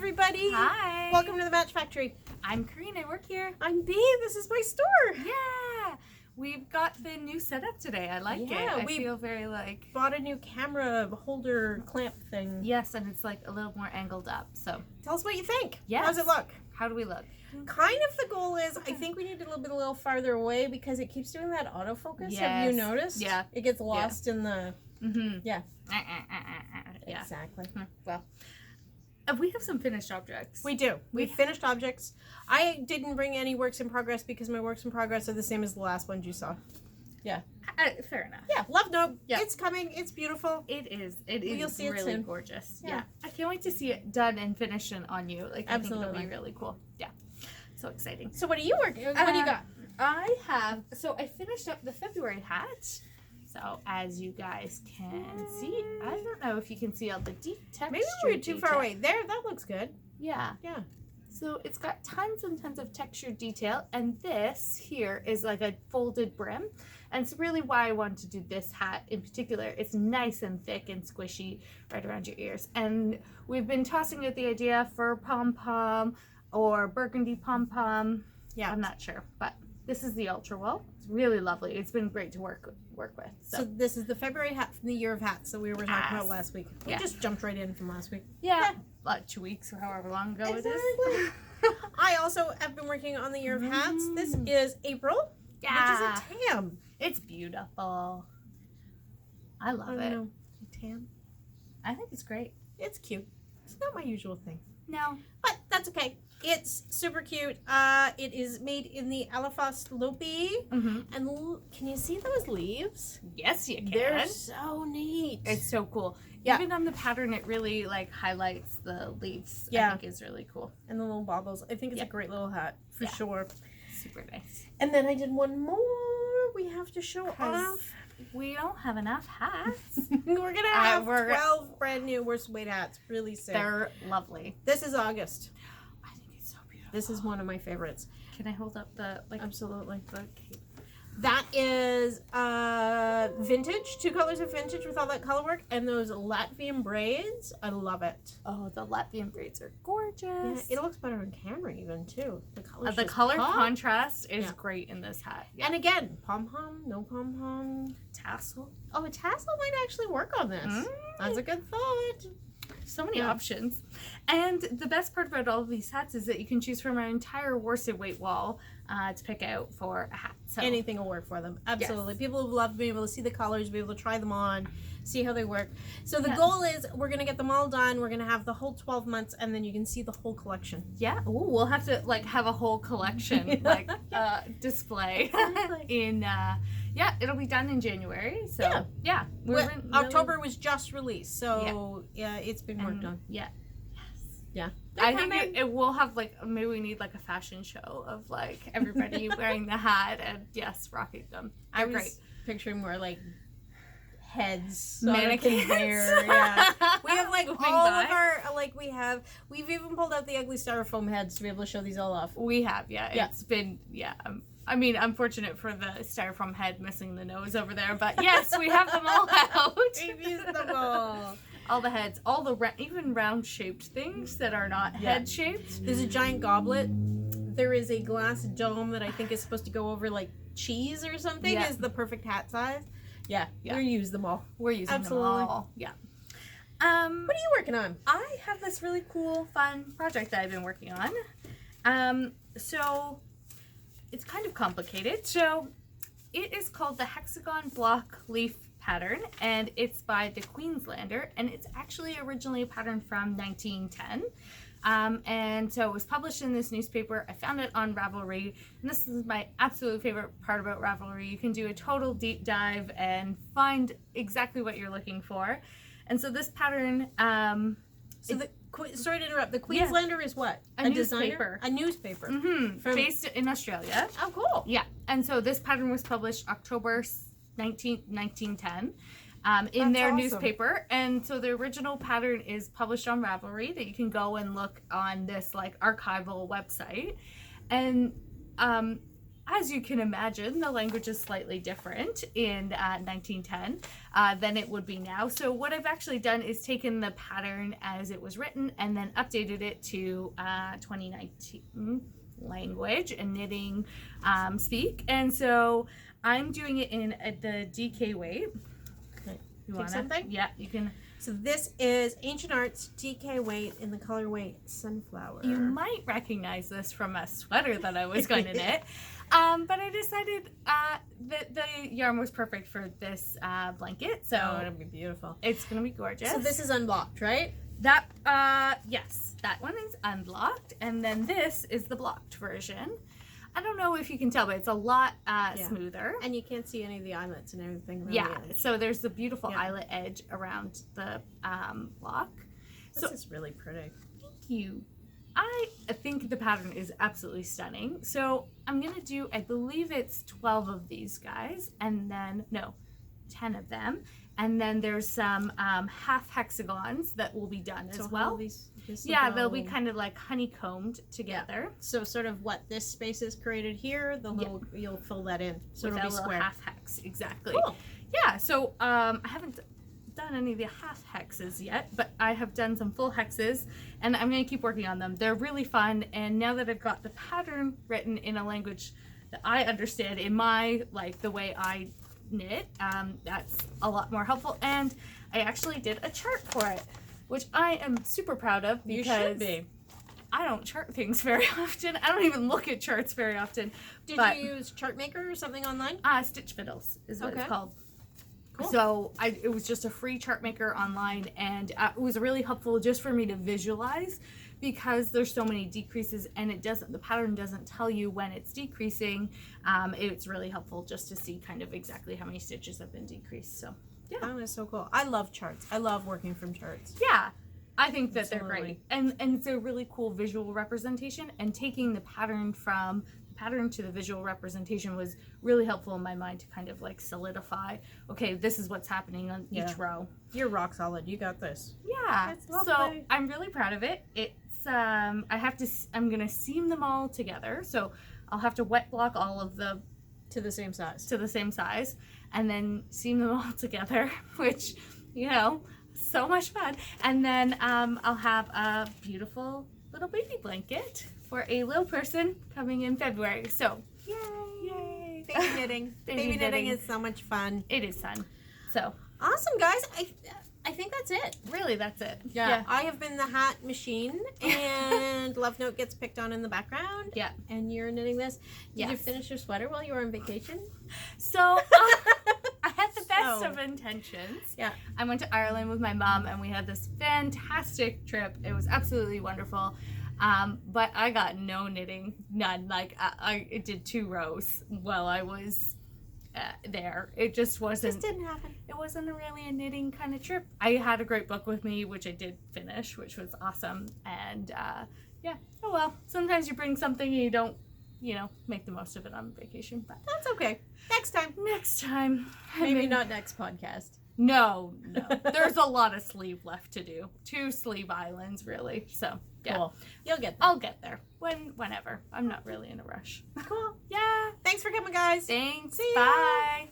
everybody. Hi. Welcome to the Match Factory. I'm Kaireen. I work here. I'm Bea. This is my store. Yeah. We've got the new setup today. I like it. I feel very like... Bought a new camera holder clamp thing. Yes, and it's like a little more angled up. So tell us what you think. Yes. How's it look? How do we look? Kind of the goal is, I think we need it a little farther away because it keeps doing that autofocus. Yes. Have you noticed? Yeah. It gets lost in the... Mm-hmm. Yeah. Yeah. Exactly. Well, we have some finished objects. We do. We finished objects. I didn't bring any works in progress because my works in progress are the same as the last ones you saw. Yeah. Fair enough. Yeah. Love note. Yeah. It's coming. It's beautiful. It is. It is. You'll see it really soon. gorgeous. Yeah. I can't wait to see it done and finished and on you. Like, Absolutely. I think it'll be really cool. Yeah. So exciting. So what are you working? What do you got? I finished up the February hat. So as you guys can see, I don't know if you can see all the deep texture. Maybe we're too far away. There, that looks good. Yeah. Yeah. So it's got tons and tons of textured detail, and this here is like a folded brim. And it's really why I wanted to do this hat in particular. It's nice and thick and squishy right around your ears. And we've been tossing out the idea for pom-pom or burgundy pom-pom. Yeah. I'm not sure, but this is the Ultra Wool. It's really lovely. It's been great to work with. So this is the February hat from the Year of Hats that we were talking about last week. We just jumped right in from last week. Yeah. Like 2 weeks or however long ago it is. I also have been working on the Year of Hats. This is April, which is a tam. It's beautiful. I love it. Know. Tam? I think it's great. It's cute. It's not my usual thing. No. But that's okay. It's super cute. It is made in the Alafast Lopi. And can you see those leaves? Yes, you can. They're so neat. It's so cool. Yeah. Even on the pattern, it really like highlights the leaves. Yeah. I think is really cool. And the little baubles. I think it's a great little hat for sure. Super nice. And then I did one more. We have to show off. We don't have enough hats. We're going to have 12 brand new worsted weight hats. Really sick. They're lovely. This is August. I think it's so beautiful. This is one of my favorites. Can I hold up the, like... Absolutely. The cape. That is vintage. 2 colors of vintage with all that color work. And those Latvian braids. I love it. Oh, the Latvian braids are gorgeous. Yeah, it looks better on camera even, too. The color contrast is great in this hat. Yeah. And again, pom-pom, no pom-pom. Tassel. Oh, a tassel might actually work on this. That's a good thought. So many options. And the best part about all of these hats is that you can choose from our entire worsted weight wall to pick out for a hat. So anything will work for them. Absolutely. Yes. People have loved being able to see the colors, be able to try them on, see how they work. So the goal is we're going to get them all done. We're going to have the whole 12 months, and then you can see the whole collection. Yeah. Ooh, we'll have to like have a whole collection like display in yeah, it'll be done in January. So yeah, October was just released, so yeah, it's been worked on. Yeah. Yeah. I think it will have like, maybe we need like a fashion show of like everybody wearing the hat and rocking them. I was picturing more like heads, mannequins. Hair. Yeah. We have like all of our we've even pulled out the ugly styrofoam heads to be able to show these all off. We have, it's been I mean, unfortunate for the styrofoam head missing the nose over there, but yes, we have them all out. We've used them all. All the heads, all the even round-shaped things that are not head-shaped. There's a giant goblet. There is a glass dome that I think is supposed to go over like cheese or something. Is the perfect hat size. Yeah. We use them all. We're using them all. Yeah. What are you working on? I have this really cool, fun project that I've been working on. So it's kind of complicated. So it is called the Hexagon Block Leaf pattern, and it's by the Queenslander, and it's actually originally a pattern from 1910. And so it was published in this newspaper. I found it on Ravelry, and this is my absolute favorite part about Ravelry. You can do a total deep dive and find exactly what you're looking for. And so this pattern, sorry to interrupt, the Queenslander is what? A newspaper. A newspaper. Based in Australia. Oh, cool. Yeah, and so this pattern was published October 1910 in their newspaper, and so the original pattern is published on Ravelry that you can go and look on this like archival website, and as you can imagine, the language is slightly different in 1910 than it would be now. So what I've actually done is taken the pattern as it was written and then updated it to 2019 language and knitting speak. And so I'm doing it in the DK weight. Okay. You Take want something? Yeah, you can. So this is Ancient Arts DK weight in the colorway Sunflower. You might recognize this from a sweater that I was going to knit. But I decided that the yarn was perfect for this blanket. So it'll be beautiful. It's going to be gorgeous. So this is unblocked, right? That, yes, that one is unblocked. And then this is the blocked version. I don't know if you can tell, but it's a lot smoother. And you can't see any of the eyelets and everything. Really Yeah, so there's the beautiful eyelet edge around the block. This is really pretty. Thank you. I think the pattern is absolutely stunning. So I'm going to do, I believe it's 12 of these guys, and then, no, 10 of them. And then there's some half hexagons that will be done as well. They'll be kind of like honeycombed together. So sort of what this space is created here, the little you'll fill that in. So it'll be be square. Half hex, exactly. Cool. Yeah, so I haven't done any of the half hexes yet, but I have done some full hexes, and I'm going to keep working on them. They're really fun, and now that I've got the pattern written in a language that I understand in my, like, the way I knit, that's a lot more helpful. And I actually did a chart for it, which I am super proud of because you should be. I don't chart things very often. I don't even look at charts very often. Did you use Chartmaker or something online? Stitch Fiddles is what it's called. Cool. So it was just a free chart maker online, and it was really helpful just for me to visualize, because there's so many decreases and the pattern doesn't tell you when it's decreasing. It's really helpful just to see kind of exactly how many stitches have been decreased. So yeah, that was so cool. I love charts. I love working from charts. Yeah, I think that Absolutely. they're great, and it's a really cool visual representation, and taking the pattern from pattern to the visual representation was really helpful in my mind to kind of like solidify, okay, this is what's happening on each row. You're rock solid. You got this. Yeah. It's lovely. So I'm really proud of it. It's I'm gonna seam them all together. So I'll have to wet block all of the to the same size, and then seam them all together, which, you know, so much fun. And then I'll have a beautiful little baby blanket for a little person coming in February. So yay! Baby knitting. Baby knitting is so much fun. It is fun. So awesome, guys. I think that's it. Really, that's it. Yeah. I have been the hat machine, and Love Note gets picked on in the background. Yeah. And you're knitting this. Did you Yes. finish your sweater while you were on vacation? So I had the best of intentions. Yeah. I went to Ireland with my mom, and we had this fantastic trip. It was absolutely wonderful. But I got no knitting, none. Like I did 2 rows while I was there. It just wasn't. It just didn't happen. It wasn't really a knitting kind of trip. I had a great book with me, which I did finish, which was awesome. And yeah. Oh well. Sometimes you bring something and you don't, make the most of it on vacation. But That's okay. Next time. next time. Maybe not next podcast. No. There's a lot of sleeve left to do. 2 sleeve islands, really. So, yeah. Cool. You'll get there. I'll get there. Whenever. I'm not really in a rush. Cool. Yeah. Thanks for coming, guys. Thanks. See ya. Bye.